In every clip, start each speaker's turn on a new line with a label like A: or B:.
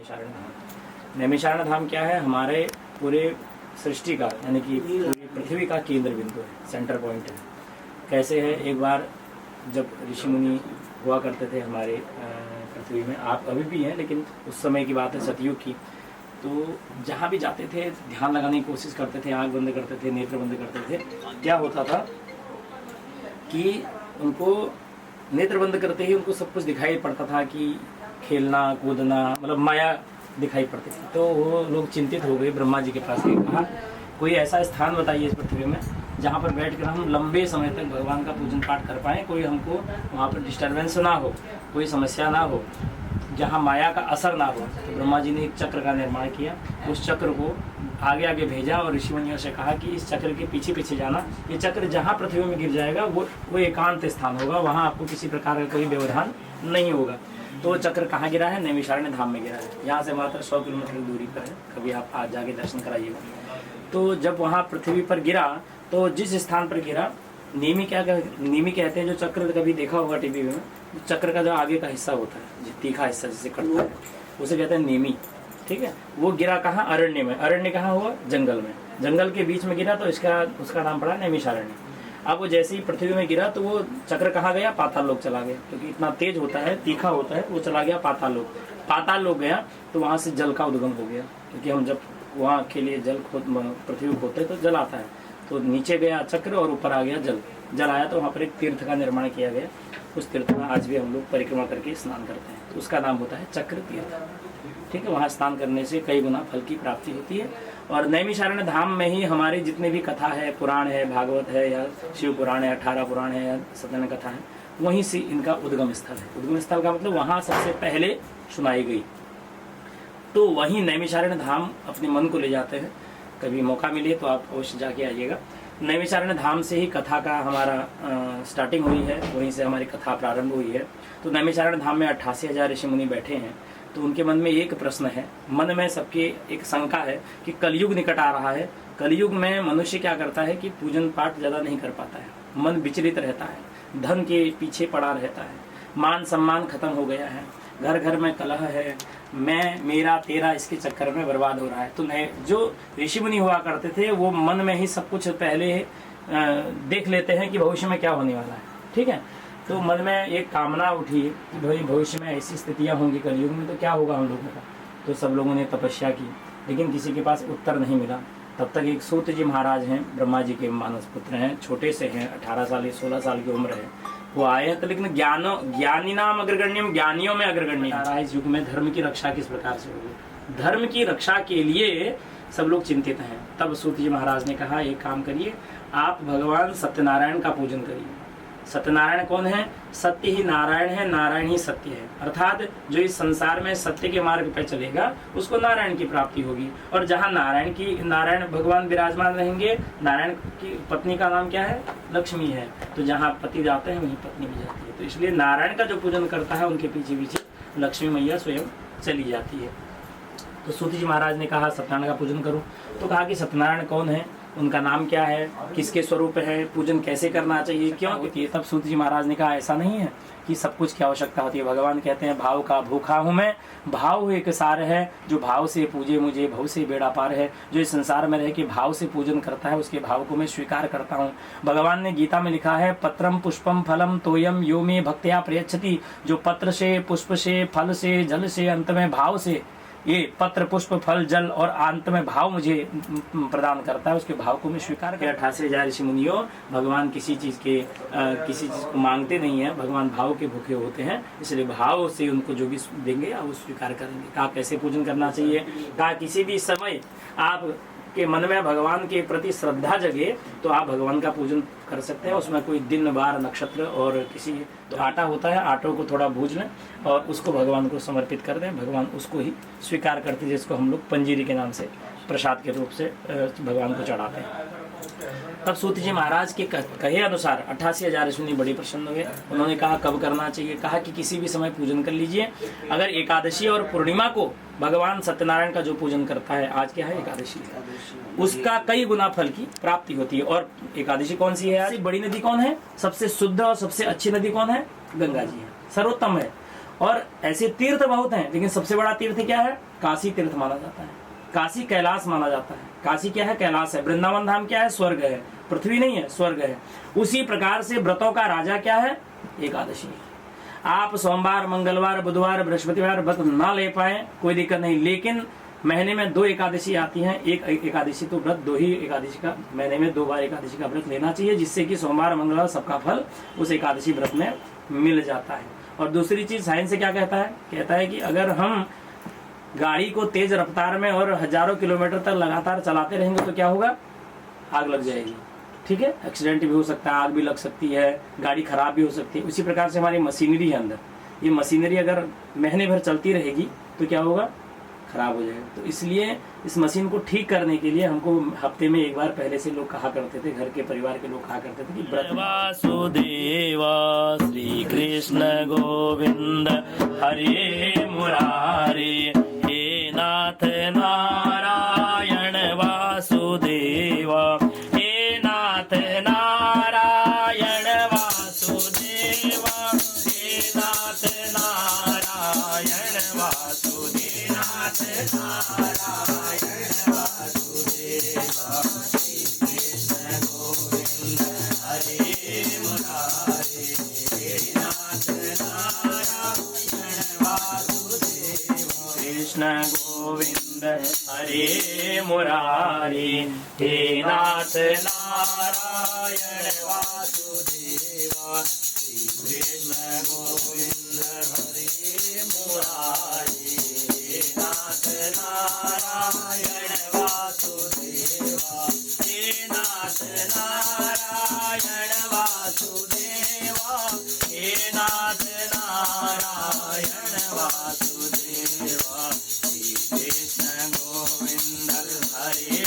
A: नैमिषारण्य धाम। नैमिषारण्य धाम क्या है? हमारे पूरे सृष्टि का यानी कि पूरी पृथ्वी का केंद्र बिंदु है, सेंटर पॉइंट है। कैसे है? एक बार जब ऋषि मुनि हुआ करते थे हमारे पृथ्वी में, आप अभी भी हैं लेकिन उस समय की बात है, सतयुग की, तो जहाँ भी जाते थे ध्यान लगाने की कोशिश करते थे, आंख बंद करते थे, नेत्र बंद करते थे। क्या होता था कि उनको नेत्र बंद करते ही उनको सब कुछ दिखाई पड़ता था कि खेलना कूदना, मतलब माया दिखाई पड़ती थी। तो वो लोग चिंतित हो गए, ब्रह्मा जी के पास गए, कहा कोई ऐसा स्थान बताइए इस पृथ्वी में जहाँ पर बैठ कर हम लंबे समय तक भगवान का पूजन पाठ कर पाएँ, कोई हमको वहाँ पर डिस्टर्बेंस ना हो, कोई समस्या ना हो, जहाँ माया का असर ना हो। तो ब्रह्मा जी ने एक चक्र का निर्माण किया, उस चक्र को आगे आगे भेजा और ऋषि मुनियों से कहा कि इस चक्र के पीछे पीछे जाना, ये चक्र जहाँ पृथ्वी में गिर जाएगा वो एकांत स्थान होगा, वहाँ आपको किसी प्रकार का कोई व्यवधान नहीं होगा। तो चक्र कहाँ गिरा है? नैमिषारण्य धाम में गिरा है। यहाँ से मात्र 100 किलोमीटर की दूरी पर है, कभी आप आज जाके दर्शन कराइएगा। तो जब वहाँ पृथ्वी पर गिरा तो जिस स्थान पर गिरा, नेमी कहते हैं, जो चक्र कभी देखा होगा टीवी में, चक्र का जो आगे का हिस्सा होता है, जो तीखा हिस्सा जिसे कटता है, उसे कहते हैं नेमी। ठीक है, वो गिरा कहाँ? अरण्य में। अरण्य कहाँ हुआ? जंगल में। जंगल के बीच में गिरा तो उसका नाम पड़ा नैमिषारण्य। अब वो जैसे ही पृथ्वी में गिरा तो वो चक्र कहाँ गया? पाताल लोक चला गया, क्योंकि इतना तेज होता है, तीखा होता है, वो चला गया पाताल लोक। पाताल लोक गया तो वहाँ से जल का उद्गम हो गया, क्योंकि हम जब वहाँ के लिए जल पृथ्वी को खोदते तो जल आता है, तो नीचे गया चक्र और ऊपर आ गया जल। जल आया तो वहाँ पर एक तीर्थ का निर्माण किया गया, उस तीर्थ में आज भी हम लोग परिक्रमा करके स्नान करते हैं, तो उसका नाम होता है चक्र तीर्थ। ठीक है, वहाँ स्नान करने से कई गुना फल की प्राप्ति होती है। और नैमिषारण्य धाम में ही हमारी जितने भी कथा है, पुराण है, भागवत है या शिव पुराण है, 18 पुराण है या सत्यनारायण कथा है, वहीं से इनका उद्गम स्थल है। उद्गम स्थल का मतलब वहाँ सबसे पहले सुनाई गई। तो वहीं नैमिषारण्य धाम अपने मन को ले जाते हैं। कभी मौका मिले तो आप अवश्य जाके आइएगा। नैमिषारण्य धाम से ही कथा का हमारा स्टार्टिंग हुई है, वहीं से हमारी कथा प्रारंभ हुई है। तो नैमिषारण्य धाम में 88,000 ऋषि मुनि बैठे हैं। तो उनके मन में एक प्रश्न है, मन में सबके एक शंका है कि कलयुग निकट आ रहा है। कलयुग में मनुष्य क्या करता है कि पूजन पाठ ज़्यादा नहीं कर पाता है, मन विचलित रहता है, धन के पीछे पड़ा रहता है, मान सम्मान खत्म हो गया है, घर घर में कलह है, मैं मेरा तेरा इसके चक्कर में बर्बाद हो रहा है। तो जो ऋषि मुनि हुआ करते थे वो मन में ही सब कुछ पहले देख लेते हैं कि भविष्य में क्या होने वाला है। ठीक है, तो मन में एक कामना उठी कि भाई भविष्य में ऐसी स्थितियां होंगी कलयुग में, तो क्या होगा हम लोगों का। तो सब लोगों ने तपस्या की, लेकिन किसी के पास उत्तर नहीं मिला। तब तक एक सूत जी महाराज हैं, ब्रह्मा जी के मानस पुत्र हैं, छोटे से हैं, 18 साल 16 साल की उम्र है, वो आए हैं। तो लेकिन ज्ञानी नाम अग्रगण्यम, ज्ञानियों में अग्रगण्य। इस युग में धर्म की रक्षा किस प्रकार से होगी, धर्म की रक्षा के लिए सब लोग चिंतित हैं। तब सूत जी महाराज ने कहा एक काम करिए, आप भगवान सत्यनारायण का पूजन करिए। सत्यनारायण कौन है? सत्य ही नारायण है, नारायण ही सत्य है। अर्थात जो इस संसार में सत्य के मार्ग पर चलेगा उसको नारायण की प्राप्ति होगी। और जहाँ नारायण भगवान विराजमान रहेंगे, नारायण की पत्नी का नाम क्या है? लक्ष्मी है। तो जहाँ पति जाते हैं वहीं पत्नी भी जाती है। तो इसलिए नारायण का जो पूजन करता है उनके पीछे पीछे लक्ष्मी मैया स्वयं चली जाती है। तो सूत जी महाराज ने कहा सत्यनारायण का पूजन करो। तो कहा कि सत्यनारायण कौन है, उनका नाम क्या है, किसके स्वरूप है, पूजन कैसे करना चाहिए, क्यों होती है। तब सूत जी महाराज ने कहा ऐसा नहीं है कि सब कुछ की आवश्यकता होती है। भगवान कहते हैं भाव का भूखा हूँ मैं, भाव एक सार है, जो भाव से पूजे मुझे भव से बेड़ा पार है। जो इस संसार में रह के भाव से पूजन करता है उसके भाव को मैं स्वीकार करता हूँ। भगवान ने गीता में लिखा है पत्रम पुष्पम फलम तोयम यो मे भक्त्या प्रयच्छति। जो पत्र से, पुष्प से, फल से, जल से, अंत में भाव से, ये पत्र पुष्प फल जल और अंत में भाव मुझे प्रदान करता है, उसके भाव को मैं स्वीकार कर। 88,000 ऋषि मुनियों भगवान किसी चीज को मांगते नहीं है, भगवान भाव के भूखे होते हैं, इसलिए भाव से उनको जो भी देंगे आप वो स्वीकार करेंगे। कहा कैसे पूजन करना चाहिए, कहा किसी भी समय आप के मन में भगवान के प्रति श्रद्धा जगे तो आप भगवान का पूजन कर सकते हैं। उसमें कोई दिन वार नक्षत्र और किसी तो आटा होता है, आटों को थोड़ा भूज लें और उसको भगवान को समर्पित कर दें, भगवान उसको ही स्वीकार करते हैं, जिसको हम लोग पंजीरी के नाम से प्रसाद के रूप से भगवान को चढ़ाते हैं। तब सूत जी महाराज के कहे अनुसार 88,000 ऋषि मुनि बड़ी प्रसन्न हुए। उन्होंने कहा कब करना चाहिए, कहा कि किसी भी समय पूजन कर लीजिए। अगर एकादशी और पूर्णिमा को भगवान सत्यनारायण का जो पूजन करता है, आज क्या है एकादशी, उसका कई गुना फल की प्राप्ति होती है। और एकादशी कौन सी है आज? बड़ी नदी कौन है? सबसे शुद्ध और सबसे अच्छी नदी कौन है? गंगा जी है, सर्वोत्तम है। और ऐसे तीर्थ बहुत हैं, लेकिन सबसे बड़ा तीर्थ क्या है? काशी तीर्थ माना जाता है, काशी कैलाश माना जाता है। काशी क्या है? कैलाश है। वृंदावन धाम क्या है? स्वर्ग है, पृथ्वी नहीं है, स्वर्ग है। उसी प्रकार से व्रतों का राजा क्या है? एकादशी। आप सोमवार, मंगलवार, बुधवार, बृहस्पतिवार व्रत ना ले पाए कोई दिक्कत नहीं, लेकिन महीने में 2 एकादशी आती हैं। एक एकादशी तो व्रत 2 ही एकादशी का, महीने में 2 बार एकादशी का व्रत लेना चाहिए, जिससे कि सोमवार मंगलवार सबका फल उस एकादशी व्रत में मिल जाता है। और दूसरी चीज साइंस से क्या कहता है? कहता है कि अगर हम गाड़ी को तेज रफ्तार में और हजारों किलोमीटर तक लगातार चलाते रहेंगे तो क्या होगा? आग लग जाएगी। ठीक है, एक्सीडेंट भी हो सकता है, आग भी लग सकती है, गाड़ी खराब भी हो सकती है। उसी प्रकार से हमारी मशीनरी है अंदर, ये मशीनरी अगर महीने भर चलती रहेगी तो क्या होगा? खराब हो जाएगा। तो इसलिए इस मशीन को ठीक करने के लिए हमको हफ्ते में 1 बार पहले से लोग कहा करते थे, घर के परिवार के लोग कहा करते थे कि व्रत। वासुदेवा श्री कृष्ण गोविंद हरे मुरारे, हे नाथ नारायण वासुदेवा, हे नाथ नारायण वासुदेवा, हे नाथ नारायण वासुदेवा, नाथ नारायण वासुदेवा, श्री कृष्ण गोविंद हरे मुरारे, हे नाथ नारायण वासुदेवा, कृष्ण गोविंद हरे मुरारे, हे नाथ नारायण वासुदेवा, श्री कृष्ण गोविंद हरे मुरारे, हे नाथ नारायण वासुदेवा, हे नाथ नारायण वासुदेवा, हे नाथ नारायण वासुदेवा, श्री कृष्ण गोविंद हरे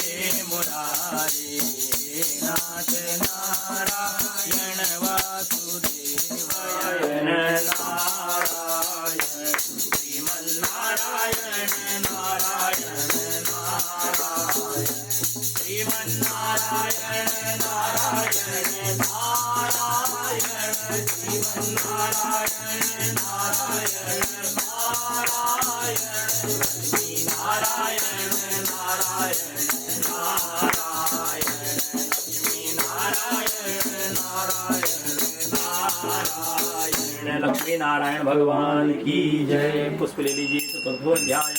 A: मुरारे, हे नाथ नारायण वासुदेवा, नारायण श्रीमन्नारायण नारायण नारायण, श्रीमन्नारायण नारायण नारायण, श्रीमन्नारायण नारायण नारायण, लक्ष्मीनारायण नारायण नारायण, लक्ष्मीनारायण नारायण नारायण। लक्ष्मी नारायण भगवान की जय। पुष्प ले लीजिए। चतुर्थोध्याय।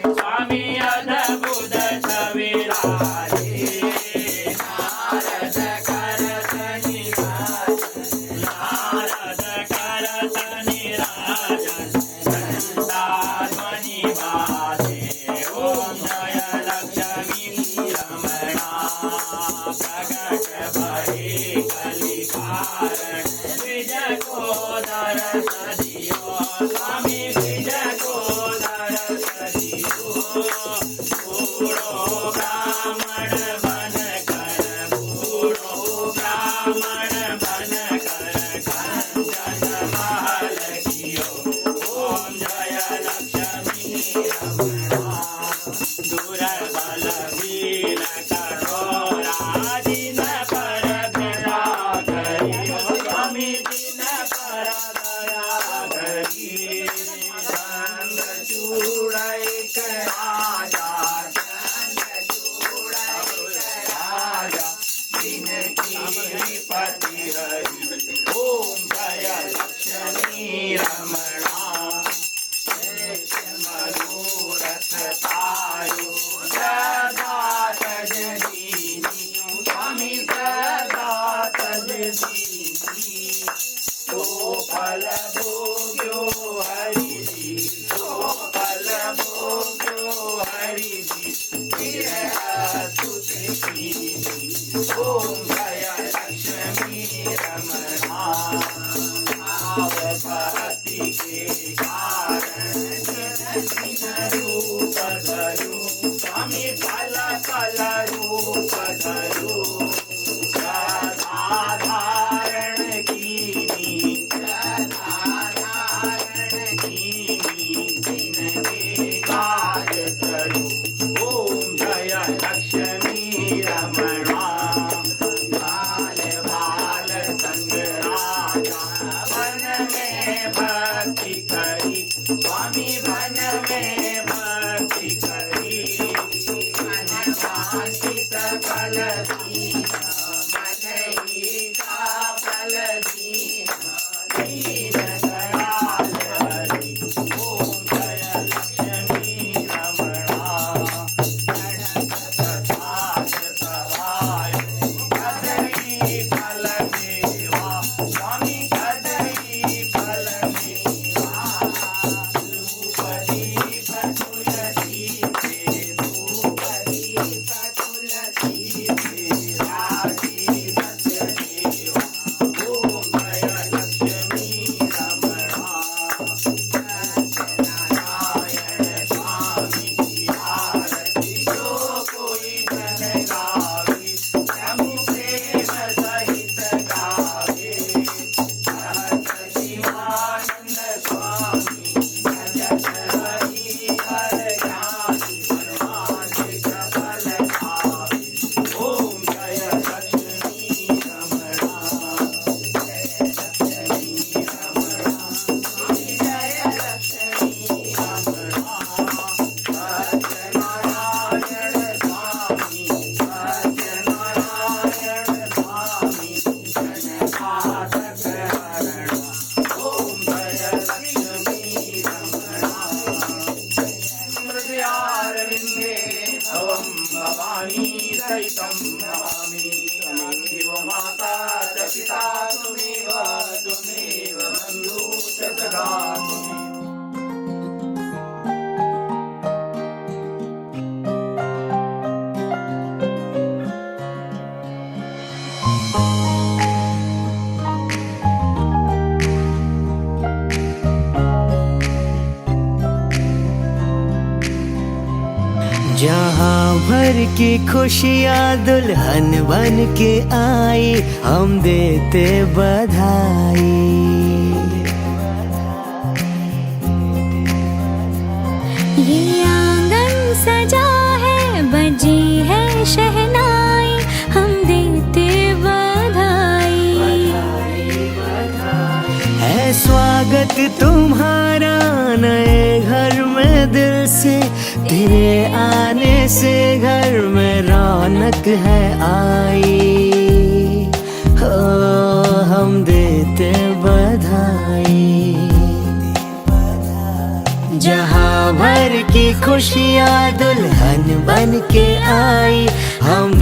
A: स्वामी अद्भुत छविराजे
B: जहाँ भर की खुशियाँ दुल्हन बन के आई, हम देते बधाई।
C: ये आंगन सजा है, बजी है शहनाई, हम देते बधाई।
B: है स्वागत तुम्हारा नए घर में दिल से, तेरे आने से घर में रौनक है आई। हो हम देते बधाई। जहाँ भर की खुशियाँ दुल्हन बन के आई, हम